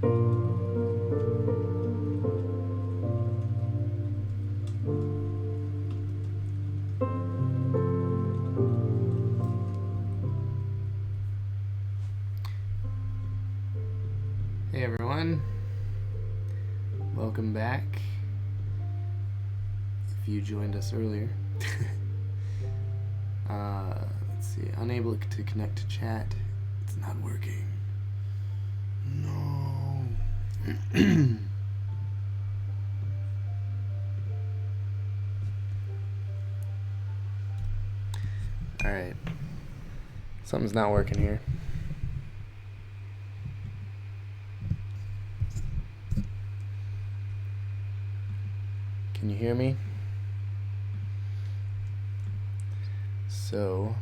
Hey everyone, welcome back. If you joined us earlier. Let's see, unable to connect to chat. It's not working. No. Alright. Something's not working here. Can you hear me? So,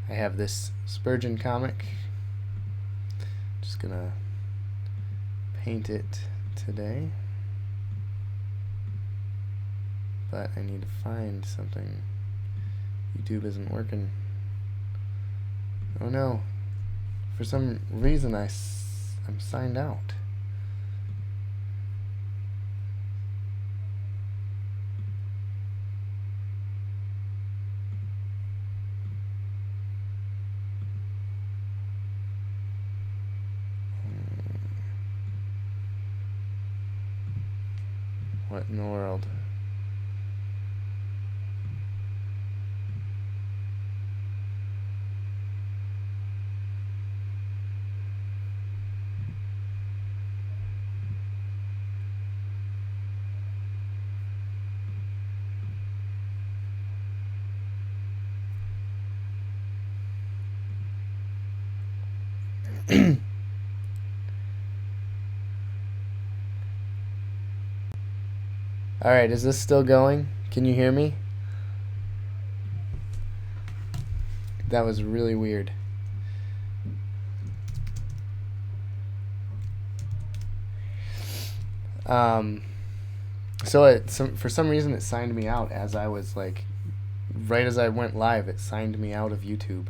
I have this Spurgeon comic. Just gonna paint it today. But I need to find something. YouTube isn't working. Oh no. For some reason I'm signed out. What in the world? Alright, is this still going? Can you hear me? That was really weird. So for some reason it signed me out as I was like, right as I went live, it signed me out of YouTube,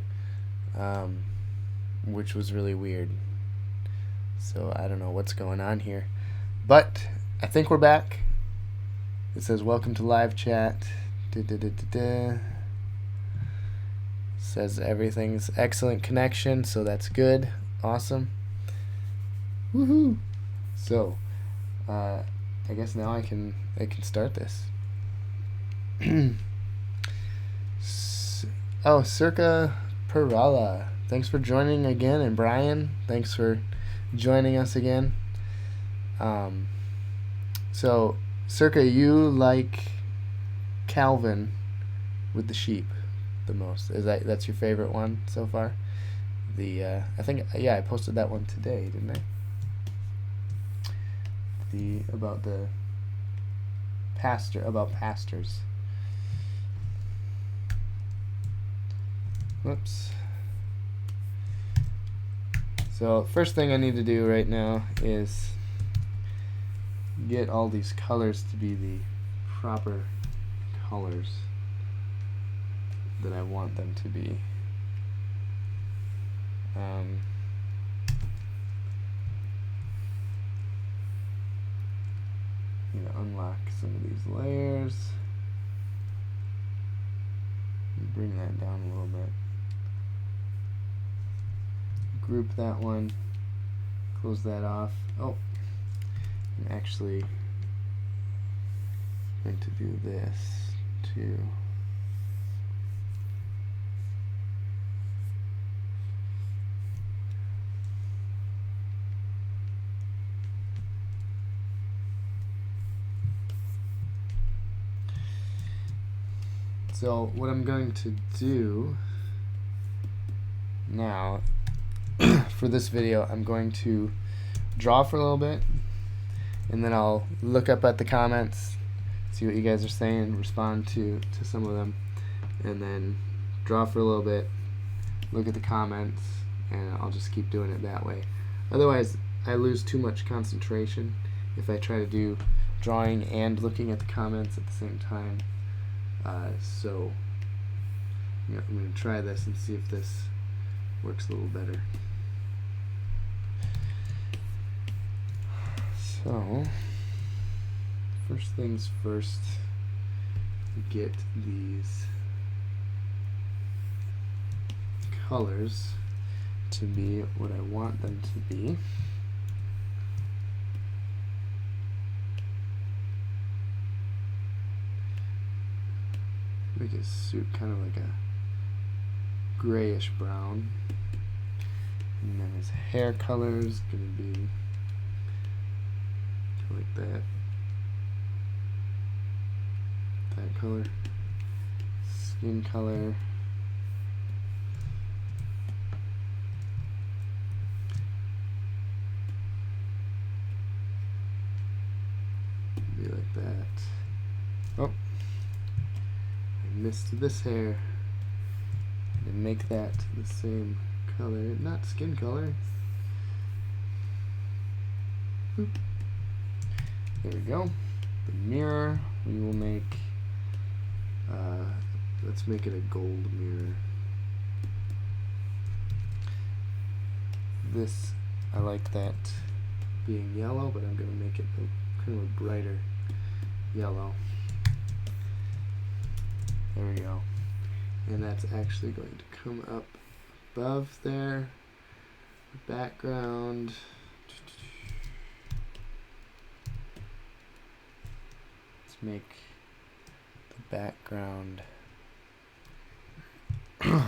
which was really weird. So I don't know what's going on here, but I think we're back. It says welcome to live chat. Says everything's excellent connection, so that's good. Awesome. Woohoo! So I guess now I can start this. Oh, Circa Perala, thanks for joining again, and Brian, thanks for joining us again. So Circa, you like Calvin with the sheep the most? That's your favorite one so far? I think I posted that one today, didn't I? About pastors. Whoops. So first thing I need to do right now is get all these colors to be the proper colors that I want them to be. Unlock some of these layers. Bring that down a little bit. Group that one. Close that off. Oh, I'm actually going to do this too. So what I'm going to do now for this video, I'm going to draw for a little bit, and then I'll look up at the comments, see what you guys are saying, respond to some of them, and then draw for a little bit, look at the comments, and I'll just keep doing it that way. Otherwise, I lose too much concentration if I try to do drawing and looking at the comments at the same time. So I'm going to try this and see if this works a little better. So, first things first, get these colors to be what I want them to be. Make his suit kind of like a grayish brown. And then his hair color is going to be like that. That color. Skin color. Be like that. Oh, I missed this hair. And make that the same color, not skin color. Boop. There we go. The mirror, we will make, let's make it a gold mirror. This, I like that being yellow, but I'm going to make it kind of a brighter yellow. There we go. And that's actually going to come up above there. The background. Let's make the background kind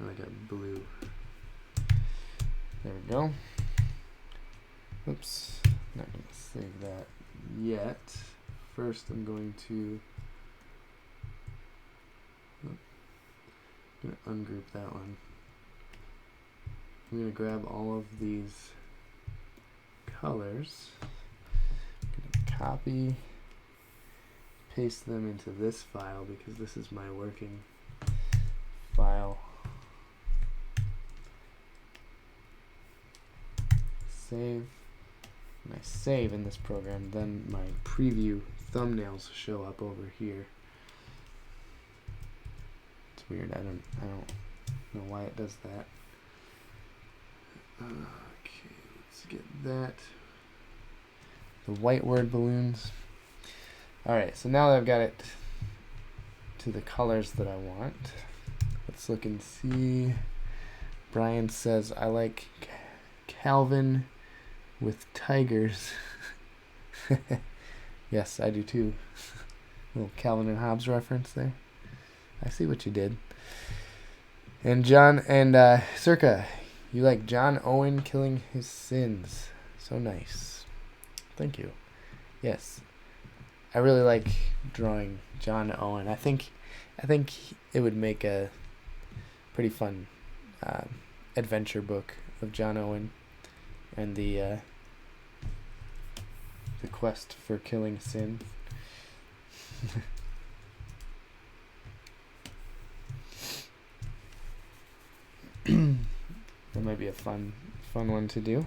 of like a blue. There we go. Oops, not going to save that yet. First I'm going to ungroup that one. I'm going to grab all of these colors, I'm going to copy, paste them into this file because this is my working file. Save. When I save in this program, then my preview thumbnails show up over here. It's weird. I don't know why it does that. Okay, let's get that. The white word balloons. Alright, so now that I've got it to the colors that I want, let's look and see. Brian says, I like Calvin with tigers. Yes, I do too. Little Calvin and Hobbes reference there. I see what you did. And John and Circa, you like John Owen killing his sins. So nice. Thank you. Yes, I really like drawing John Owen. I think it would make a pretty fun adventure book of John Owen and the quest for killing sin. That might be a fun one to do.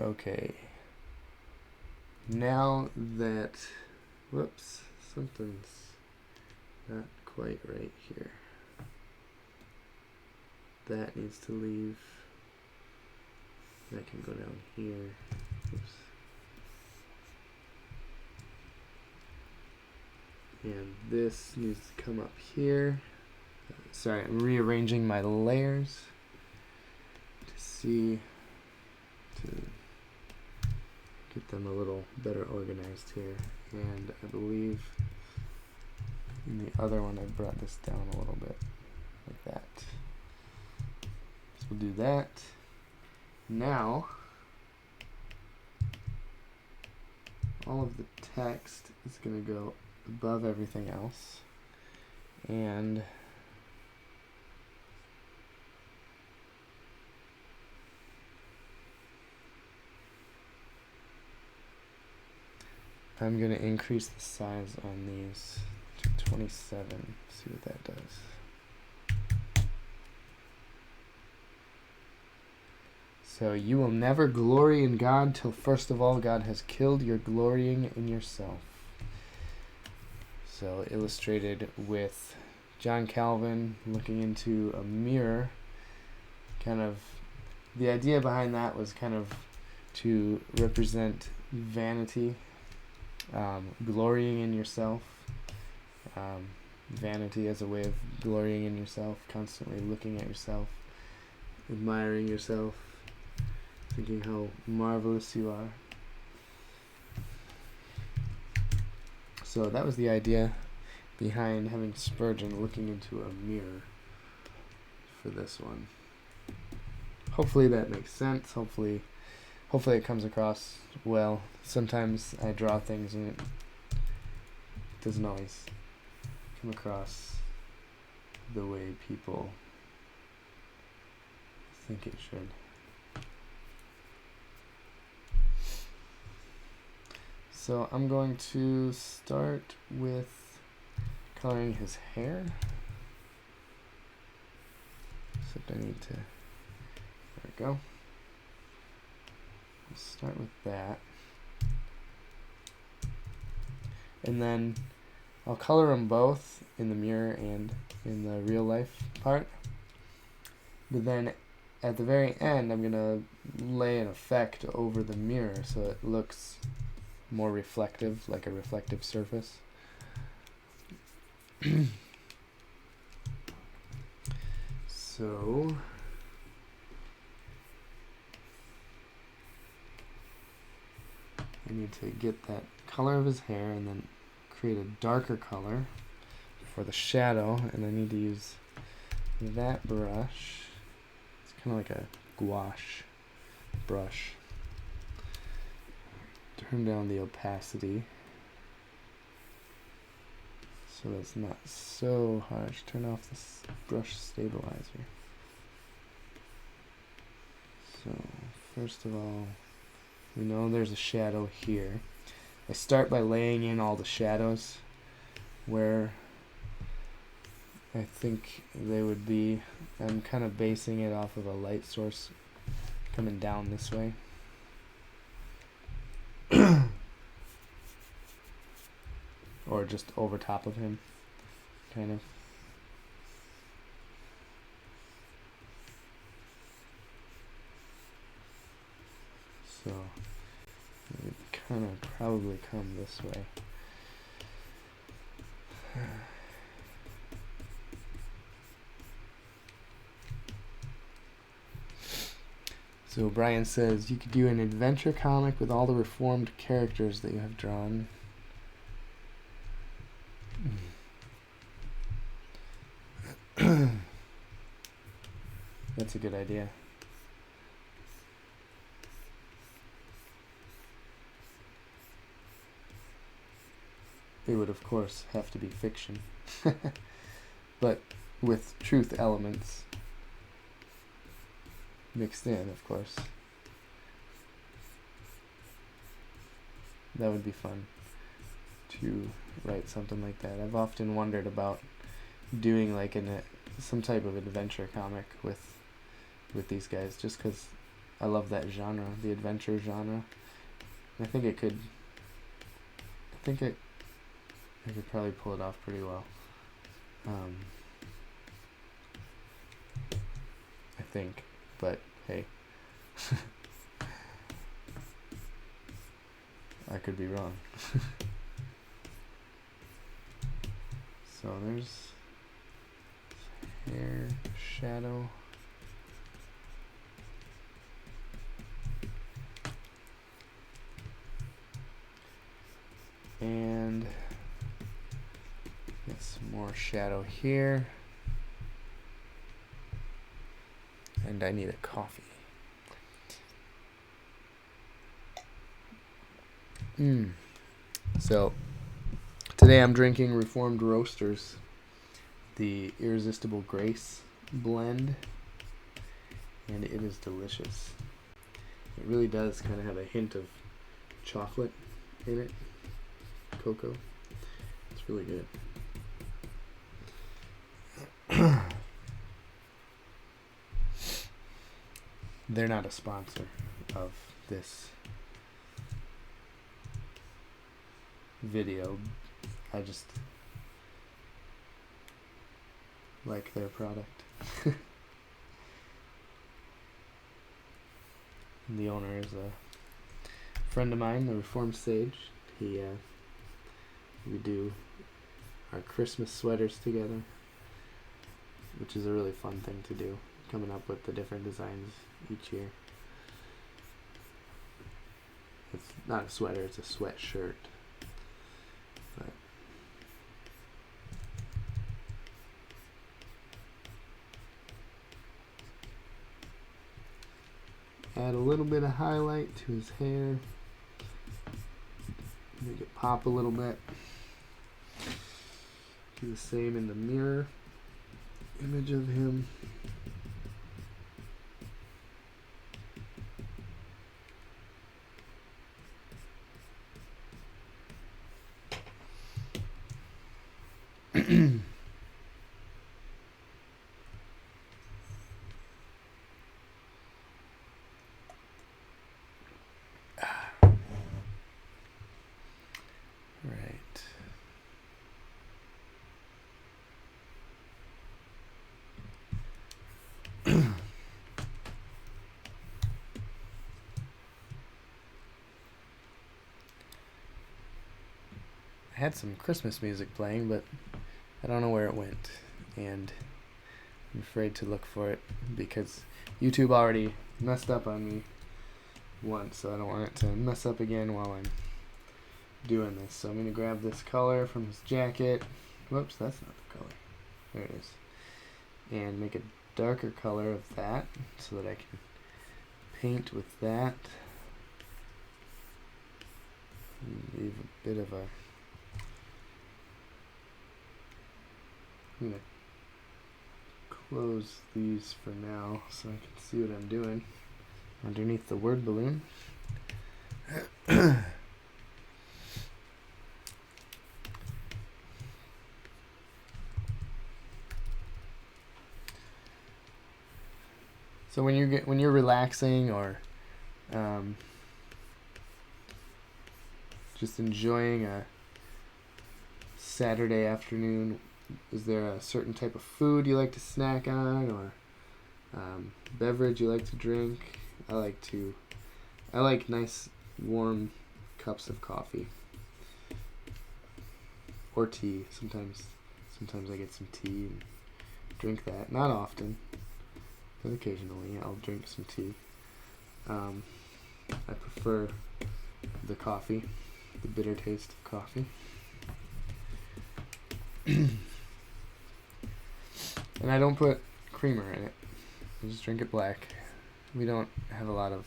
Okay, now that, whoops, something's not quite right here. That needs to leave. That can go down here. Oops. And this needs to come up here. Sorry, I'm rearranging my layers to see, to get them a little better organized here. And I believe in the other one I brought this down a little bit, like that. So we'll do that. Now, all of the text is going to go above everything else. And I'm going to increase the size on these to 27. See what that does. So you will never glory in God till first of all God has killed your glorying in yourself. So illustrated with John Calvin looking into a mirror. Kind of the idea behind that was kind of to represent vanity, glorying in yourself, vanity as a way of glorying in yourself, constantly looking at yourself, admiring yourself, thinking how marvelous you are. So that was the idea behind having Spurgeon looking into a mirror for this one. Hopefully that makes sense. Hopefully it comes across well. Sometimes I draw things and it doesn't always come across the way people think it should. So I'm going to start with coloring his hair. Except I need to, there we go. We'll start with that. And then I'll color them both in the mirror and in the real life part. But then at the very end, I'm going to lay an effect over the mirror so it looks more reflective, like a reflective surface. So I need to get that color of his hair and then create a darker color for the shadow, and I need to use that brush. It's kind of like a gouache brush. Turn down the opacity so it's not so harsh. Turn off this brush stabilizer. So first of all, we know there's a shadow here. I start by laying in all the shadows where I think they would be. I'm kind of basing it off of a light source coming down this way. Or just over top of him, kind of. So it would kind of probably come this way. So Brian says, you could do an adventure comic with all the reformed characters that you have drawn. That's a good idea. It would, of course, have to be fiction, but with truth elements mixed in, of course. That would be fun to write something like that. I've often wondered about doing like some type of adventure comic with these guys, just because I love that genre, the adventure genre. I think I could probably pull it off pretty well. I think, but hey, I could be wrong. So there's hair, shadow. And get some more shadow here. And I need a coffee. So today I'm drinking Reformed Roasters, the Irresistible Grace blend, and it is delicious. It really does kind of have a hint of chocolate in it. cocoa. It's really good. They're not a sponsor of this video. I just like their product. The owner is a friend of mine, the Reformed Sage. We do our Christmas sweaters together, which is a really fun thing to do, coming up with the different designs each year. It's not a sweater, it's a sweatshirt. But add a little bit of highlight to his hair. Make it pop a little bit. Do the same in the mirror image of him. Right. I had some Christmas music playing, but I don't know where it went, and I'm afraid to look for it because YouTube already messed up on me once, so I don't want it to mess up again while I'm doing this. So I'm going to grab this color from his jacket. Whoops, that's not the color. There it is. And make a darker color of that so that I can paint with that. And leave a bit of a... I'm going to close these for now so I can see what I'm doing underneath the word balloon. So when you're relaxing or just enjoying a Saturday afternoon, is there a certain type of food you like to snack on, or beverage you like to drink? I like nice warm cups of coffee or tea. Sometimes I get some tea and drink that. Not often, but occasionally I'll drink some tea. I prefer the coffee, the bitter taste of coffee. And I don't put creamer in it. I just drink it black. We don't have a lot of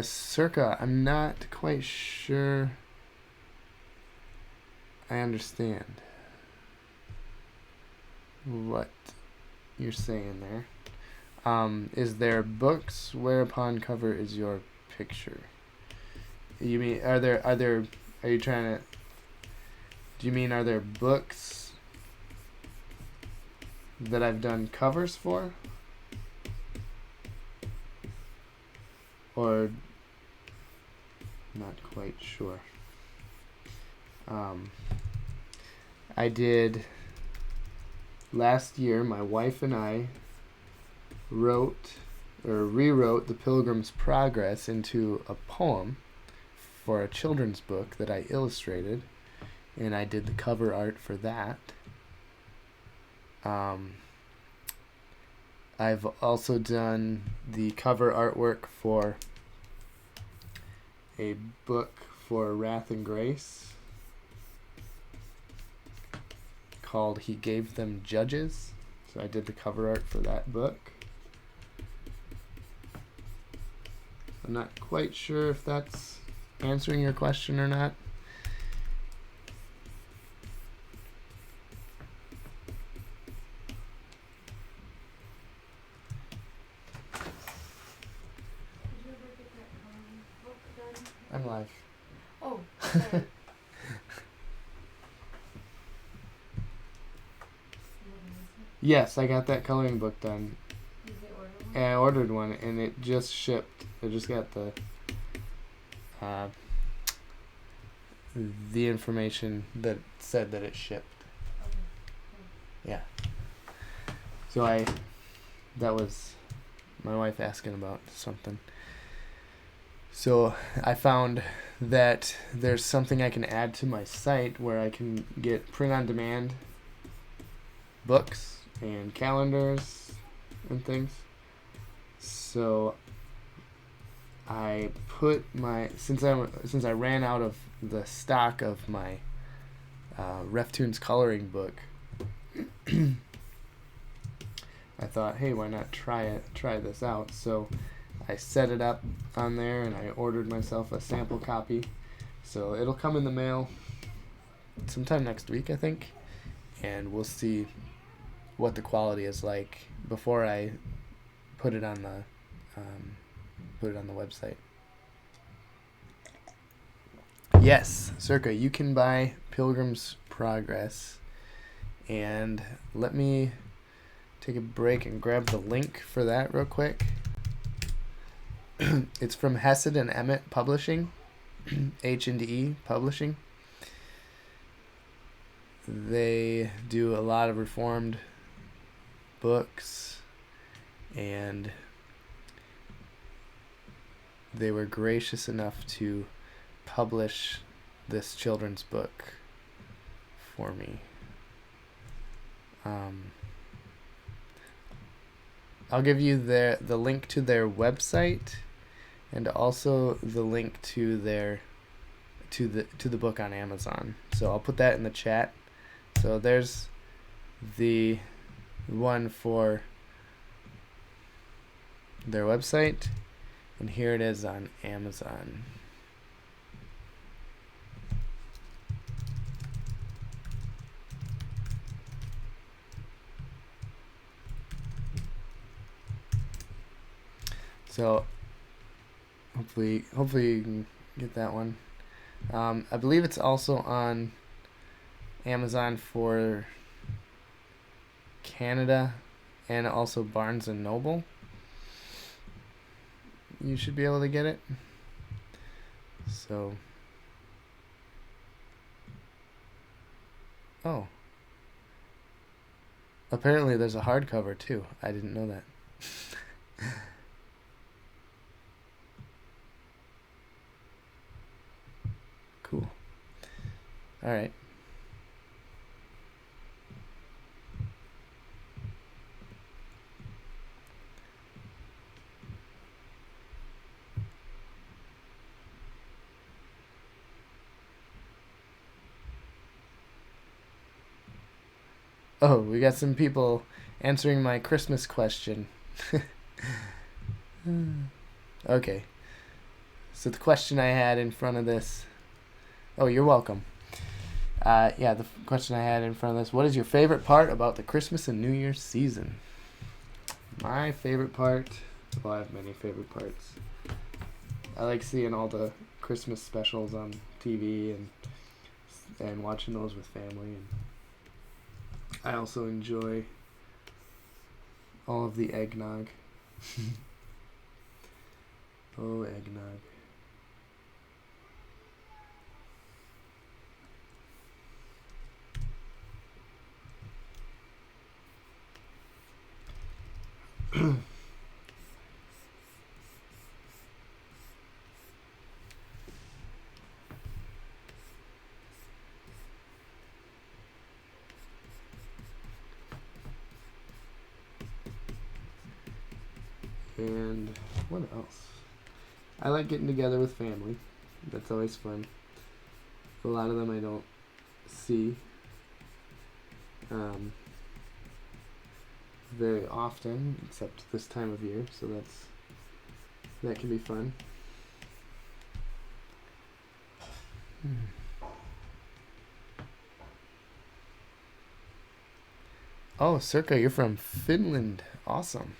circa, I'm not quite sure I understand what you're saying there. Is there books whereupon cover is your picture? You mean are you trying to, do you mean are there books that I've done covers for? Or not quite sure. I did last year, my wife and I rewrote The Pilgrim's Progress into a poem for a children's book that I illustrated, and I did the cover art for that. I've also done the cover artwork for a book for Wrath and Grace called He Gave Them Judges. So I did the cover art for that book. I'm not quite sure if that's answering your question or not. live. Oh, sorry. Yes, I got that coloring book done. Did they order one? And I ordered one, and it just shipped. I just got the information that said that it shipped. Okay. Yeah. So that was my wife asking about something. So I found that there's something I can add to my site where I can get print-on-demand books and calendars and things. So I put since I ran out of the stock of my RefToons coloring book, I thought, hey, why not try this out? So I set it up on there, and I ordered myself a sample copy. So it'll come in the mail sometime next week, I think, and we'll see what the quality is like before I put it on the website. Yes, Circa, you can buy Pilgrim's Progress, and let me take a break and grab the link for that real quick. It's from Hesed and Emmett Publishing, H&E Publishing. They do a lot of Reformed books, and they were gracious enough to publish this children's book for me. I'll give you the link to their website, and also the link to the book on Amazon. So I'll put that in the chat. So there's the one for their website, and here it is on Amazon. So hopefully you can get that one. I believe it's also on Amazon for Canada, and also Barnes and Noble. You should be able to get it. So, oh, apparently there's a hardcover too. I didn't know that. Cool. All right. Oh, we got some people answering my Christmas question. Okay. So the question I had in front of this... Oh, you're welcome. Yeah, the question I had in front of this: what is your favorite part about the Christmas and New Year's season? My favorite part... Well, I have many favorite parts. I like seeing all the Christmas specials on TV and watching those with family. And I also enjoy all of the eggnog. Oh, eggnog. And what else? I like getting together with family. That's always fun. A lot of them I don't see very often, except this time of year, so that can be fun. Oh, Circa, you're from Finland. Awesome.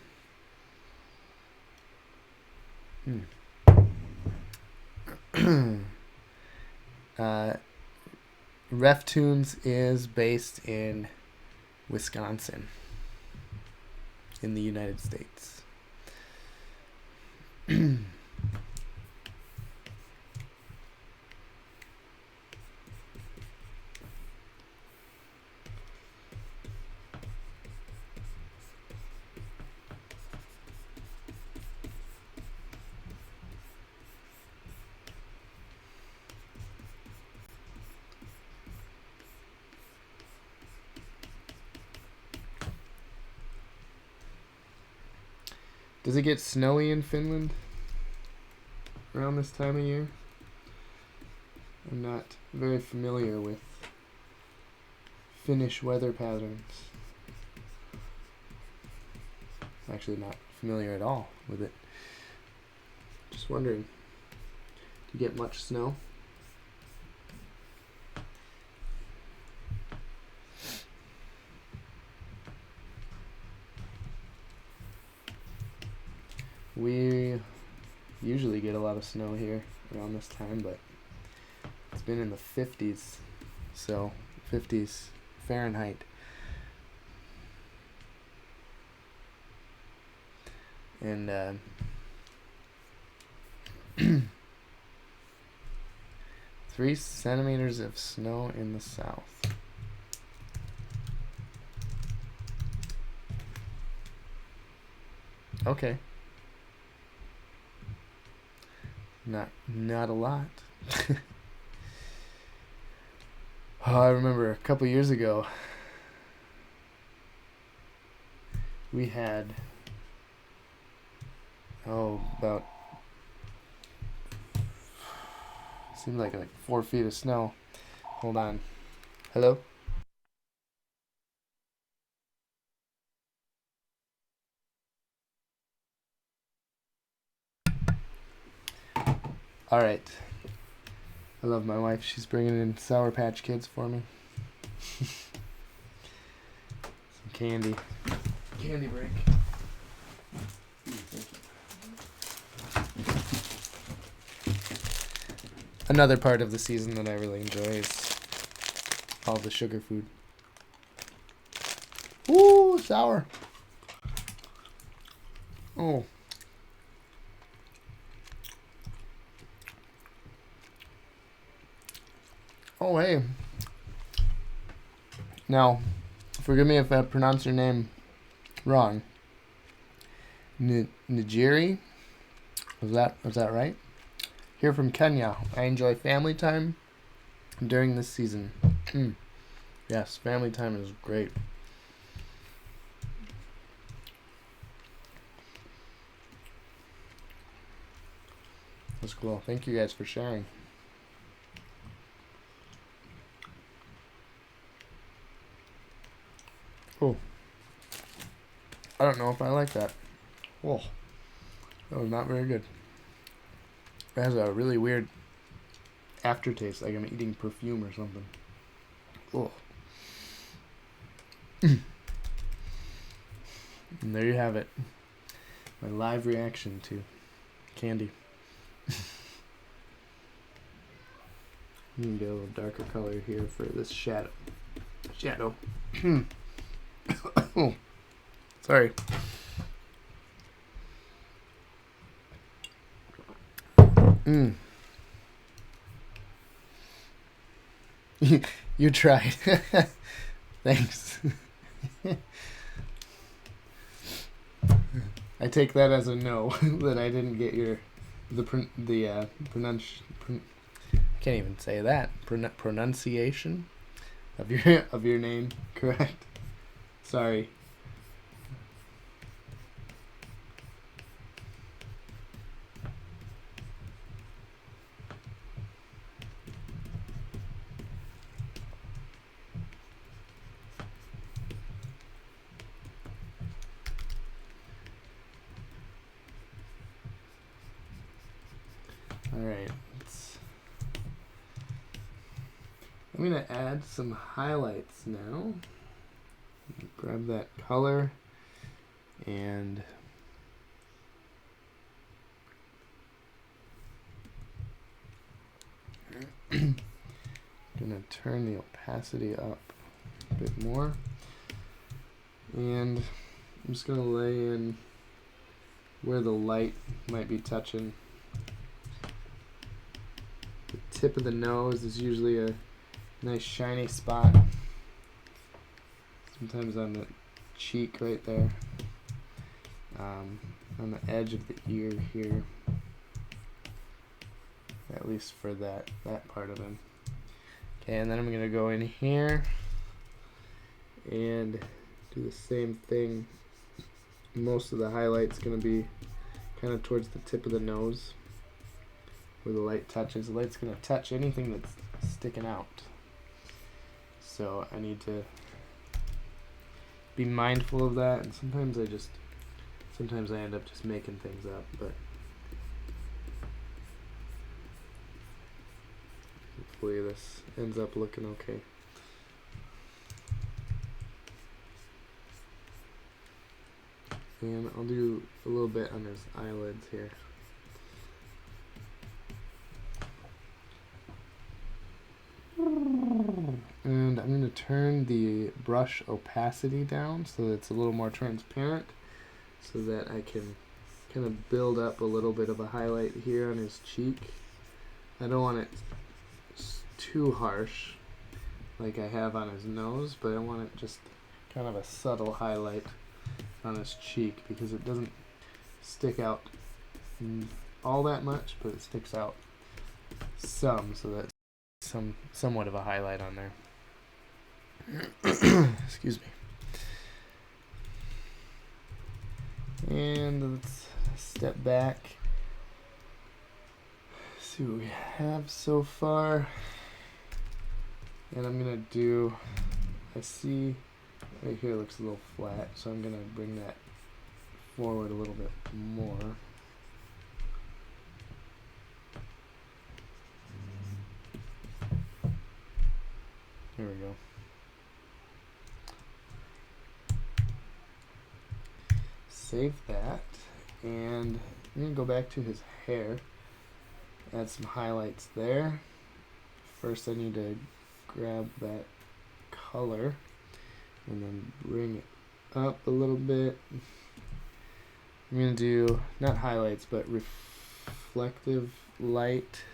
RefToons is based in Wisconsin, in the United States. Does it get snowy in Finland around this time of year? I'm not very familiar with Finnish weather patterns. Actually, not familiar at all with it. Just wondering, do you get much snow? We usually get a lot of snow here around this time, but it's been in the 50s, so 50s Fahrenheit. And 3 centimeters of snow in the south. Okay. Not a lot. Oh, I remember a couple years ago we had about seemed like 4 feet of snow. Hold on. Hello? All right. I love my wife. She's bringing in Sour Patch Kids for me. Some candy. Candy break. Another part of the season that I really enjoy is all the sugar food. Ooh, sour. Oh. Oh, hey. Now, forgive me if I pronounce your name wrong. Nigeri? Was that right? Here from Kenya. I enjoy family time during this season. Yes, family time is great. That's cool. Thank you guys for sharing. Oh, I don't know if I like that. Oh, that was not very good. It has a really weird aftertaste, like I'm eating perfume or something. Oh. And there you have it. My live reaction to candy. I'm gonna get a little darker color here for this shadow. Oh, sorry. You tried. Thanks. I take that as a no that I didn't get I can't even say that pronunciation of your name correct. Sorry. All right. I'm gonna add some highlights now. Grab that color and gonna turn the opacity up a bit more, and I'm just gonna lay in where the light might be touching. The tip of the nose is usually a nice shiny spot. Sometimes on the cheek right there. On the edge of the ear here. At least for that part of him. Okay, and then I'm gonna go in here and do the same thing. Most of the highlight's gonna be kind of towards the tip of the nose where the light touches. The light's gonna touch anything that's sticking out. So I need to be mindful of that, and sometimes I end up just making things up, but hopefully this ends up looking okay. And I'll do a little bit on his eyelids here. And I'm going to turn the brush opacity down so that it's a little more transparent, so that I can kind of build up a little bit of a highlight here on his cheek. I don't want it too harsh like I have on his nose, but I want it just kind of a subtle highlight on his cheek, because it doesn't stick out all that much, but it sticks out some, so that's somewhat of a highlight on there. Excuse me. And let's step back, see what we have so far. And I'm gonna do, I see right here looks a little flat, so I'm gonna bring that forward a little bit more. There we go. Save that, and I'm gonna go back to his hair, add some highlights there. First I need to grab that color and then bring it up a little bit. I'm gonna do not highlights but reflective light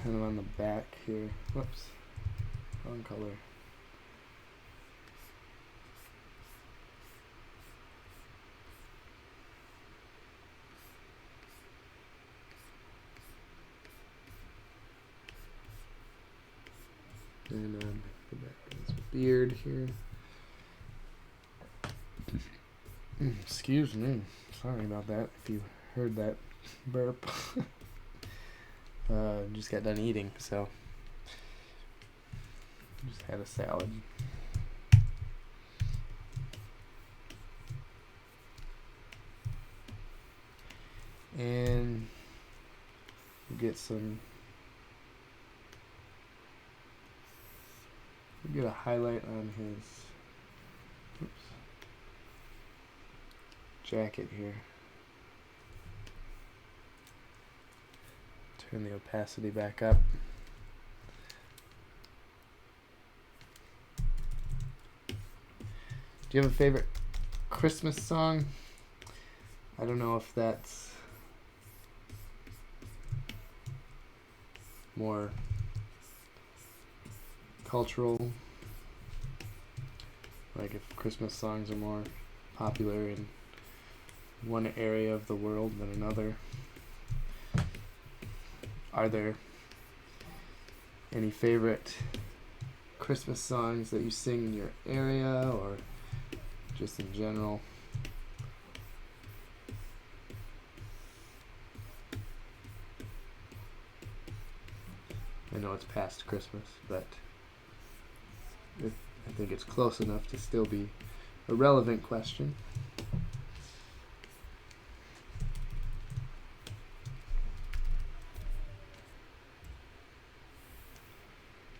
kind of on the back here. Whoops, wrong color. And go back to his beard here. Excuse me, sorry about that if you heard that burp. Just got done eating, so just had a salad. And get a highlight on his jacket here. Turn the opacity back up. Do you have a favorite Christmas song? I don't know if that's more cultural, like if Christmas songs are more popular in one area of the world than another. Are there any favorite Christmas songs that you sing in your area, or just in general? I know it's past Christmas, but I think it's close enough to still be a relevant question.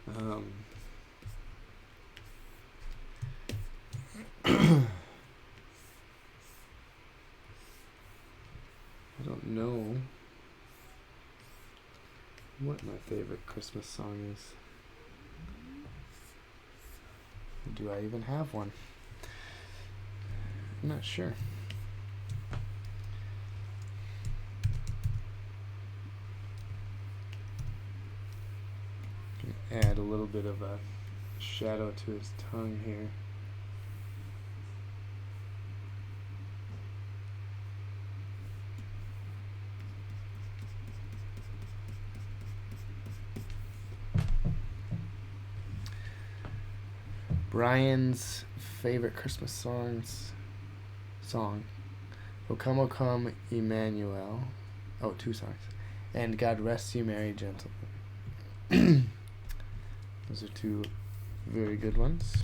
I don't know what my favorite Christmas song is. Do I even have one? I'm not sure. Add a little bit of a shadow to his tongue here. Brian's favorite Christmas song, O Come, O Come, Emmanuel. Oh, 2 songs. And God Rest You Merry Gentlemen. Those are 2 very good ones.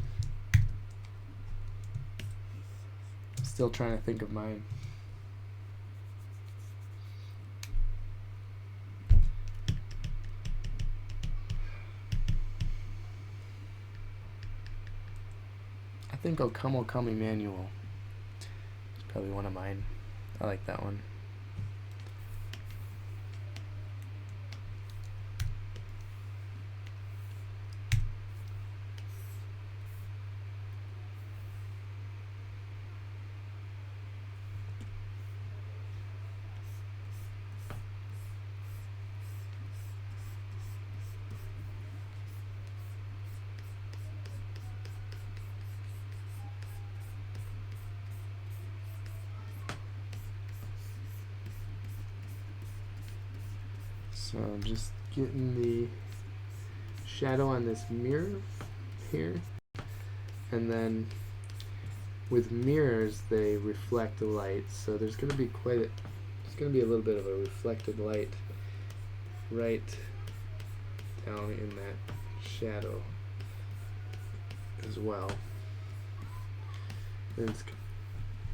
Still trying to think of mine. I think O Come, Emmanuel. It's probably one of mine. I like that one. So I'm just getting the shadow on this mirror here, and then with mirrors they reflect the light, so there's going to be there's going to be a little bit of a reflected light right down in that shadow as well. And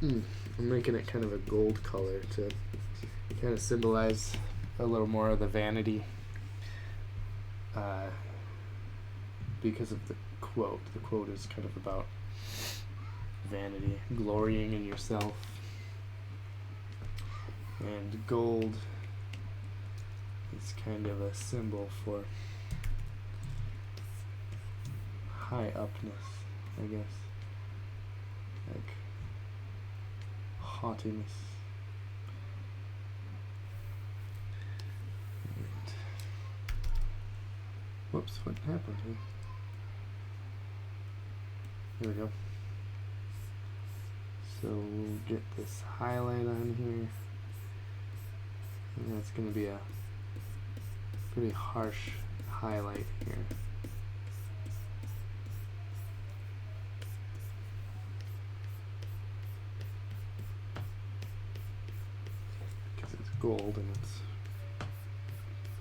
I'm making it kind of a gold color to kind of symbolize a little more of the vanity, because of the quote. The quote is kind of about vanity, glorying in yourself. And gold is kind of a symbol for high upness, I guess. Like haughtiness. Whoops, what happened here? Here we go. So we'll get this highlight on here. And that's going to be a pretty harsh highlight here. Because it's gold and it's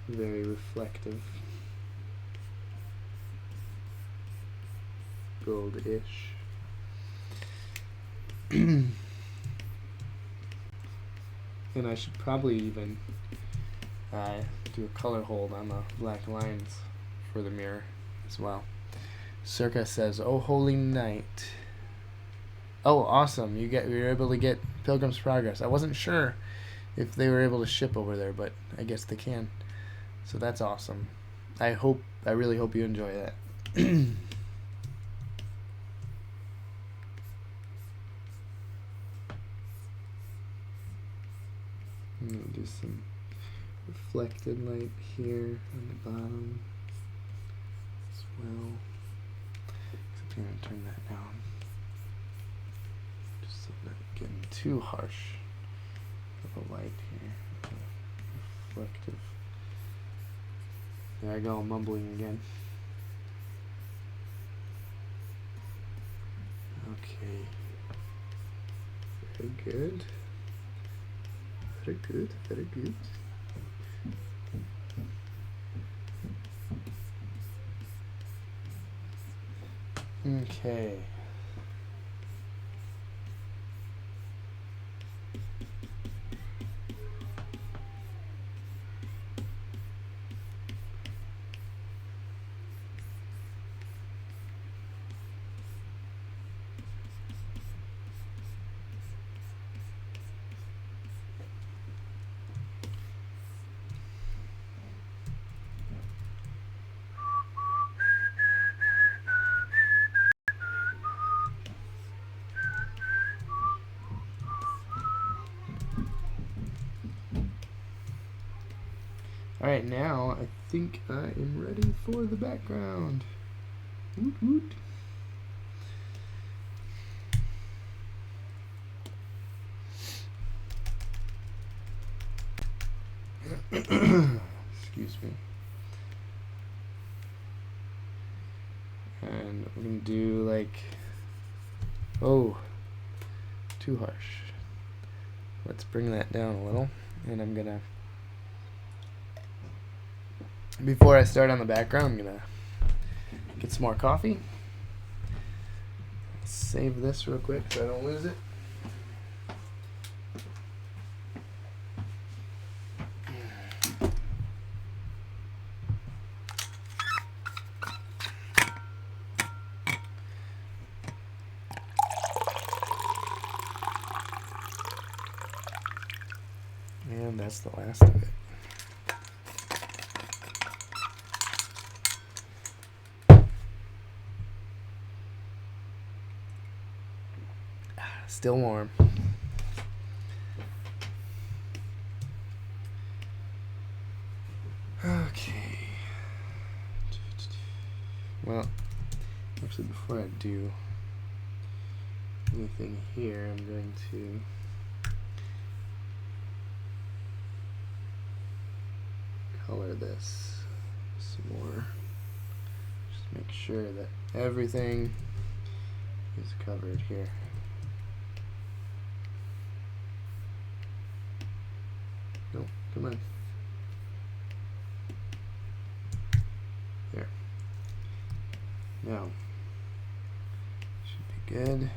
very reflective. Gold-ish. And I should probably even do a color hold on the black lines for the mirror as well. Circa says, "Oh holy night." Oh, awesome! You're able to get Pilgrim's Progress. I wasn't sure if they were able to ship over there, but I guess they can. So that's awesome. I really hope you enjoy that. I'm going to do some reflected light here on the bottom as well. Except I'm going to turn that down, just so I'm not getting too harsh of a light here. Reflective. There I go, mumbling again. Okay. Very good. Very good, very good. Okay. Alright, now I think I am ready for the background. Woot woot. Excuse me. And we're going to do like, oh, too harsh. Let's bring that down a little. And I'm going to, before I start on the background, I'm going to get some more coffee. Save this real quick so I don't lose it. And that's the last of it. Still warm. Okay. Well, actually before I do anything here, I'm going to color this some more. Just make sure that everything is covered here. No, come on. There. Now, should be good.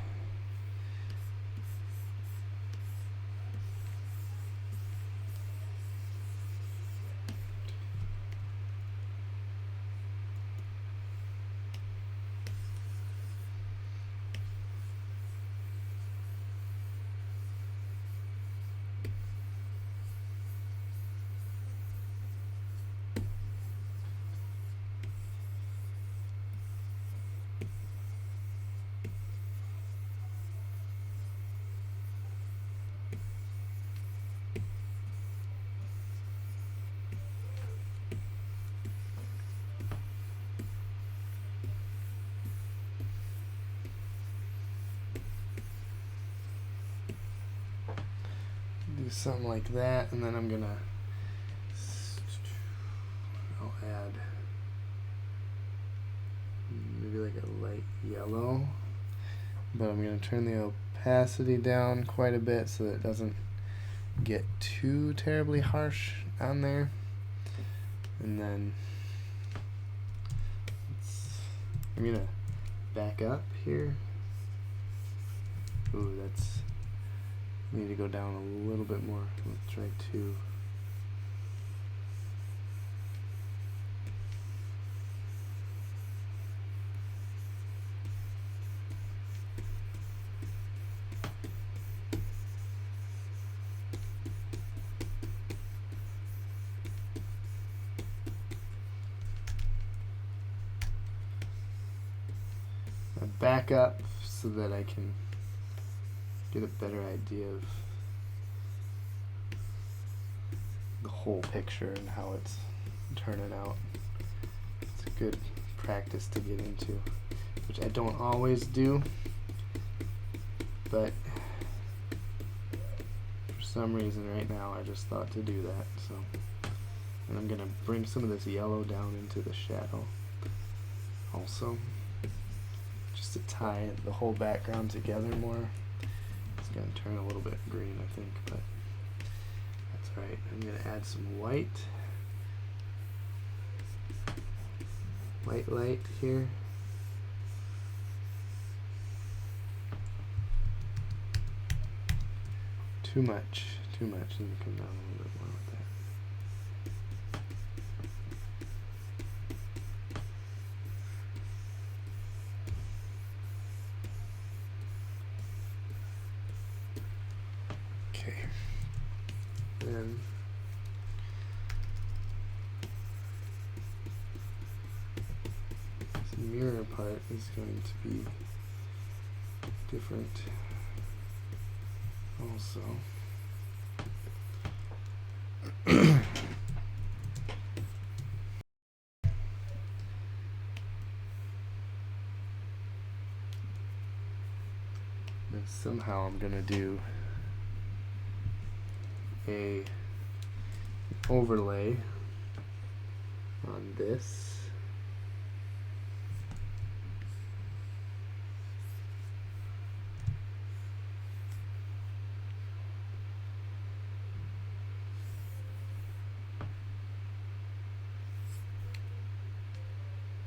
Do something like that, and then I'm gonna I'll add maybe like a light yellow, but I'm gonna turn the opacity down quite a bit so that it doesn't get too terribly harsh on there. And then I'm gonna back up here. Ooh, that's, need to go down a little bit more. Let's try 2. I back up so that I can get a better idea of the whole picture and how it's turning out. It's a good practice to get into, which I don't always do, but for some reason right now I just thought to do that. So, and I'm gonna bring some of this yellow down into the shadow also, just to tie the whole background together more. It's going to turn a little bit green, I think, but that's right. I'm going to add some white light here. Too much. Let me come down a little bit more with that. Then this mirror part is going to be different also. And somehow I'm gonna do a overlay on this.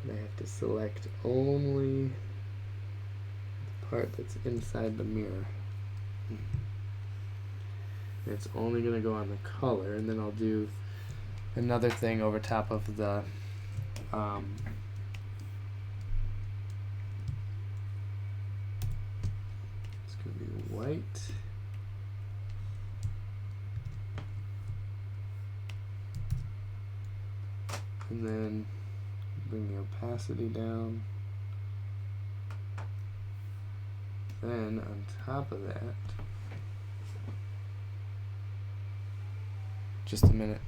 And I have to select only the part that's inside the mirror. And it's only going to go on the color, and then I'll do another thing over top of the it's going to be white. And then bring the opacity down. Then on top of that, just a minute.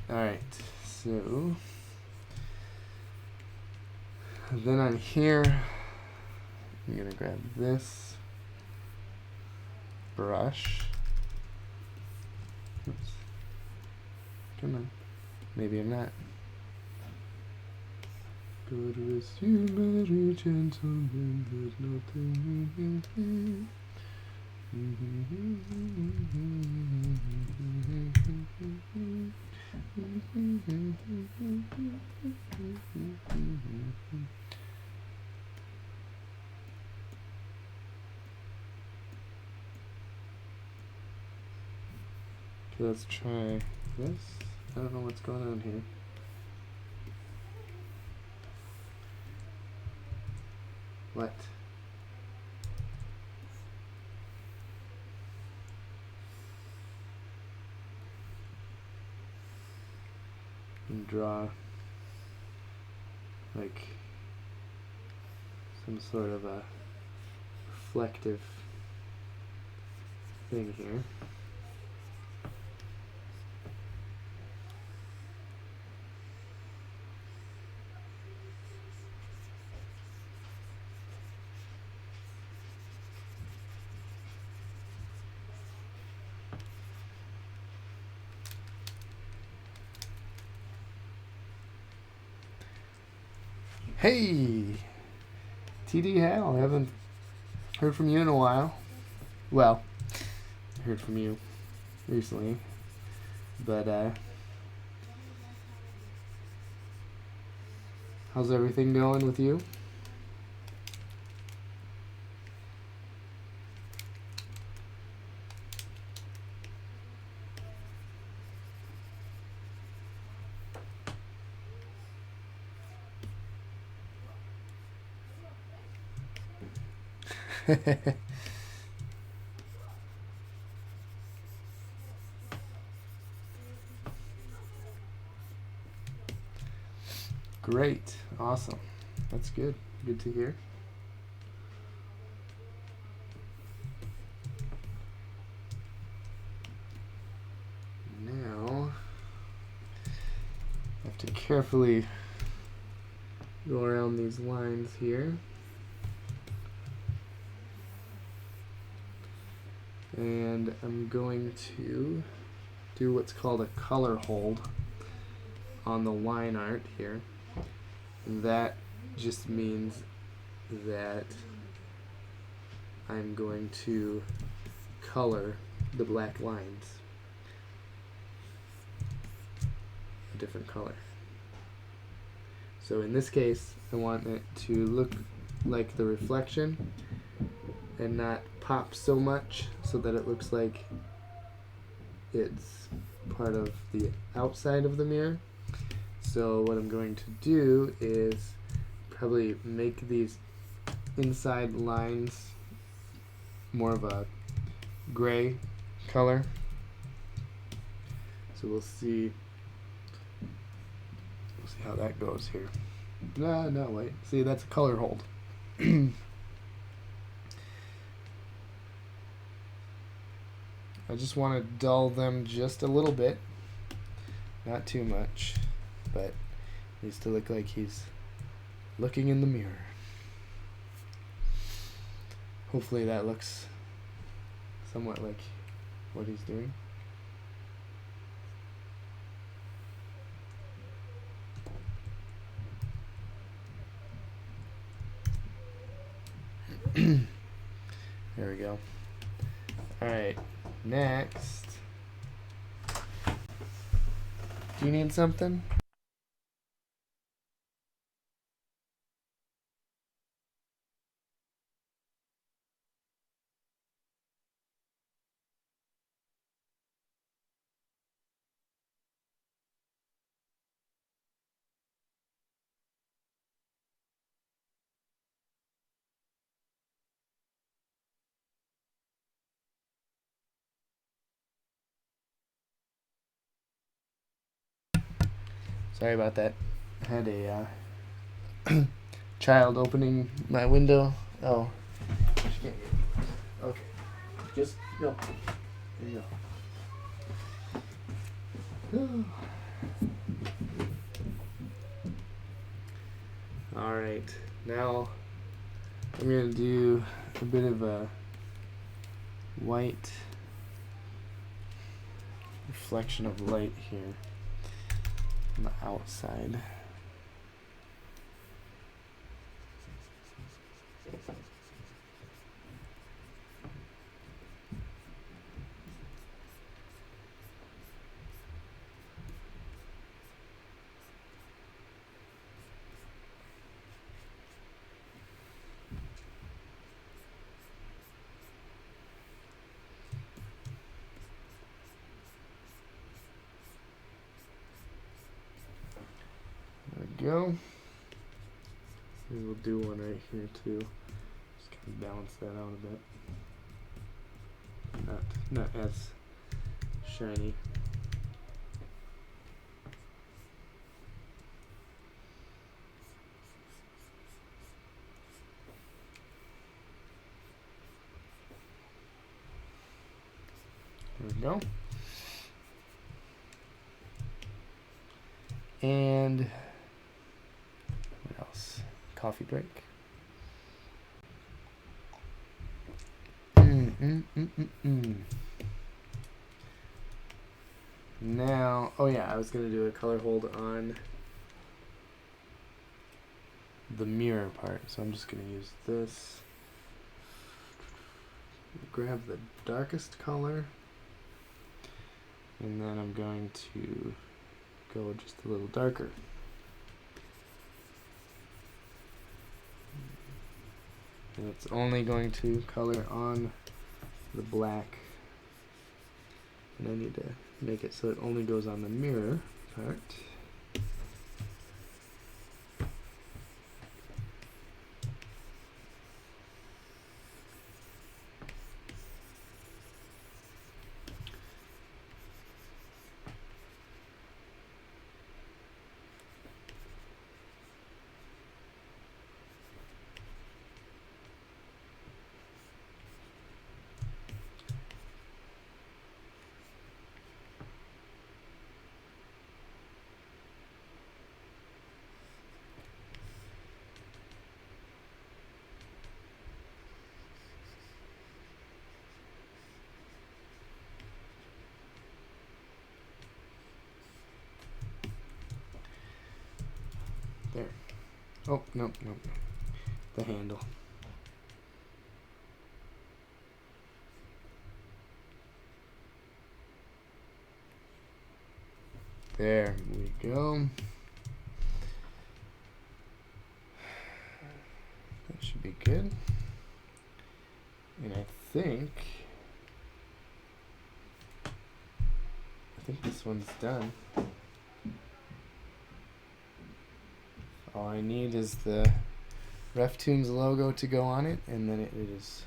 Alright, so then on here, I'm going to grab this brush. Oops. Come on. Maybe I'm not. God rest you, merry gentlemen, there's nothing. Okay, let's try this. I don't know what's going on here. What? And draw like some sort of a reflective thing here. Hey, TD Hal, I haven't heard from you in a while. Well, I heard from you recently, but how's everything going with you? Great, awesome. That's good. Good to hear. Now, I have to carefully go around these lines here. And I'm going to do what's called a color hold on the line art here. And that just means that I'm going to color the black lines a different color. So in this case, I want it to look like the reflection and not pop so much so that it looks like it's part of the outside of the mirror. So what I'm going to do is probably make these inside lines more of a gray color. So we'll see how that goes here. No, wait. See, that's a color hold. I just want to dull them just a little bit. Not too much, but he needs to look like he's looking in the mirror. Hopefully that looks somewhat like what he's doing. There we go. Alright, next. Do you need something? Sorry about that. I had a child opening my window. Oh, she can't get it. Okay, just go. There you go. All right, now I'm gonna do a bit of a white reflection of light here on the outside. There we go. Maybe we'll do one right here too. Just kind of balance that out a bit. Not as shiny. There we go. And what else? Coffee break. Now, oh yeah, I was gonna do a color hold on the mirror part, so I'm just gonna use this. Grab the darkest color, and then I'm going to go just a little darker. And it's only going to color on the black. And I need to make it so it only goes on the mirror part. There. Oh, nope. The handle. There we go. That should be good. And I think this one's done. All I need is the RefToons logo to go on it, and then it is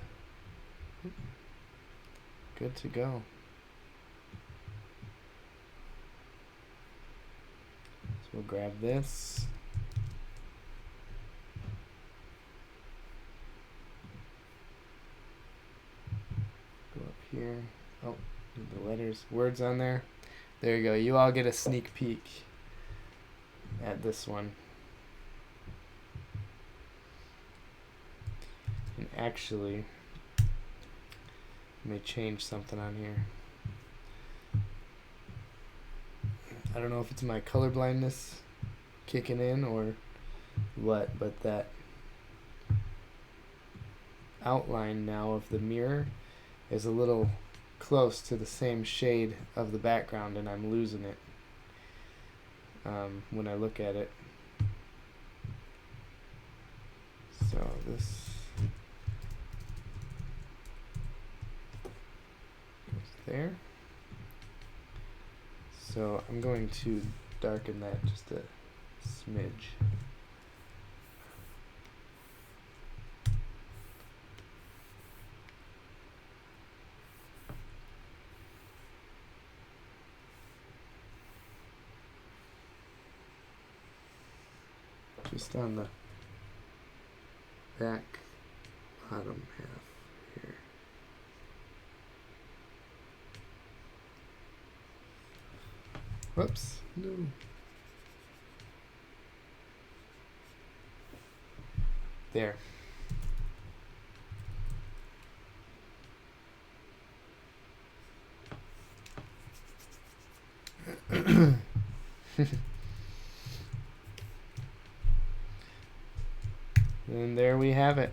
good to go. So we'll grab this. Go up here. Oh, the letters, words on there. There you go. You all get a sneak peek at this one. And actually, let me change something on here. I don't know if it's my color blindness kicking in or what, but that outline now of the mirror is a little close to the same shade of the background, and I'm losing it when I look at it. So this goes there. So I'm going to darken that just a smidge. Just on the back bottom half here. Whoops, no. There. And there we have it.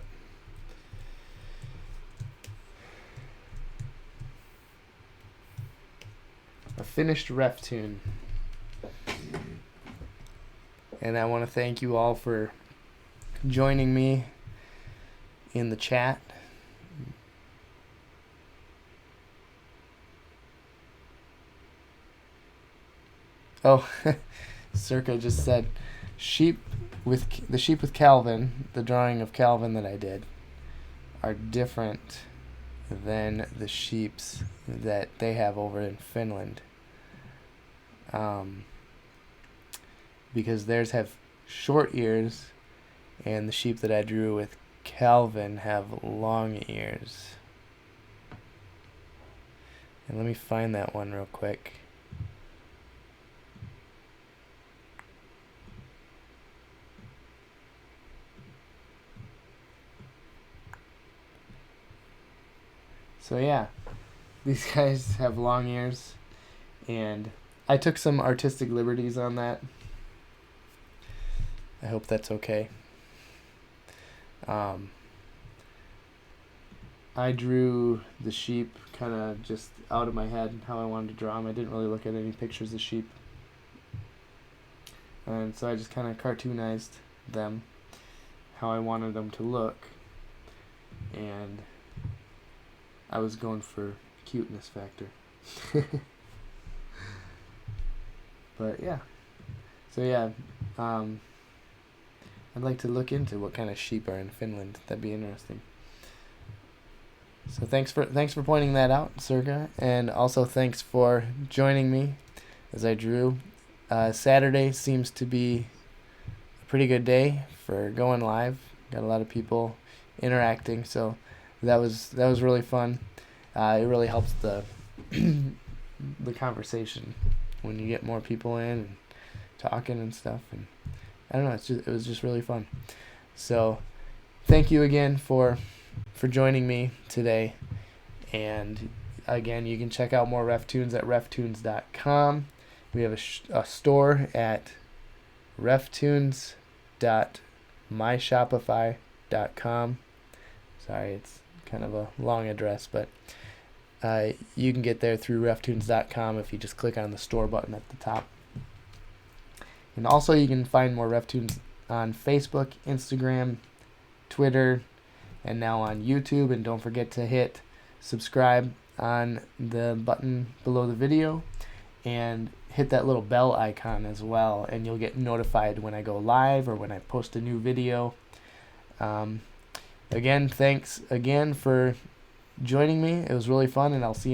A finished RefToon. And I want to thank you all for joining me in the chat. Oh, Circa just said the sheep with Calvin, the drawing of Calvin that I did, are different than the sheeps that they have over in Finland. Because theirs have short ears, and the sheep that I drew with Calvin have long ears. And let me find that one real quick. So yeah, these guys have long ears, and I took some artistic liberties on that. I hope that's okay. I drew the sheep kind of just out of my head how I wanted to draw them. I didn't really look at any pictures of sheep. And so I just kind of cartoonized them how I wanted them to look. And I was going for cuteness factor. But yeah. So yeah, I'd like to look into what kind of sheep are in Finland. That'd be interesting. So thanks for pointing that out, Circa, and also thanks for joining me as I drew. Saturday seems to be a pretty good day for going live. Got a lot of people interacting, so that was really fun. It really helps the the conversation when you get more people in and talking and stuff, and I don't know, it was just really fun. So thank you again for joining me today, and again, you can check out more RefToons at RefToons.com. We have a store at RefToons.myshopify.com. Sorry, it's kind of a long address, but you can get there through RefToons.com if you just click on the store button at the top. And also you can find more RefToons on Facebook, Instagram, Twitter, and now on YouTube. And don't forget to hit subscribe on the button below the video, and hit that little bell icon as well, and you'll get notified when I go live or when I post a new video. Again, thanks again for joining me. It was really fun, and I'll see you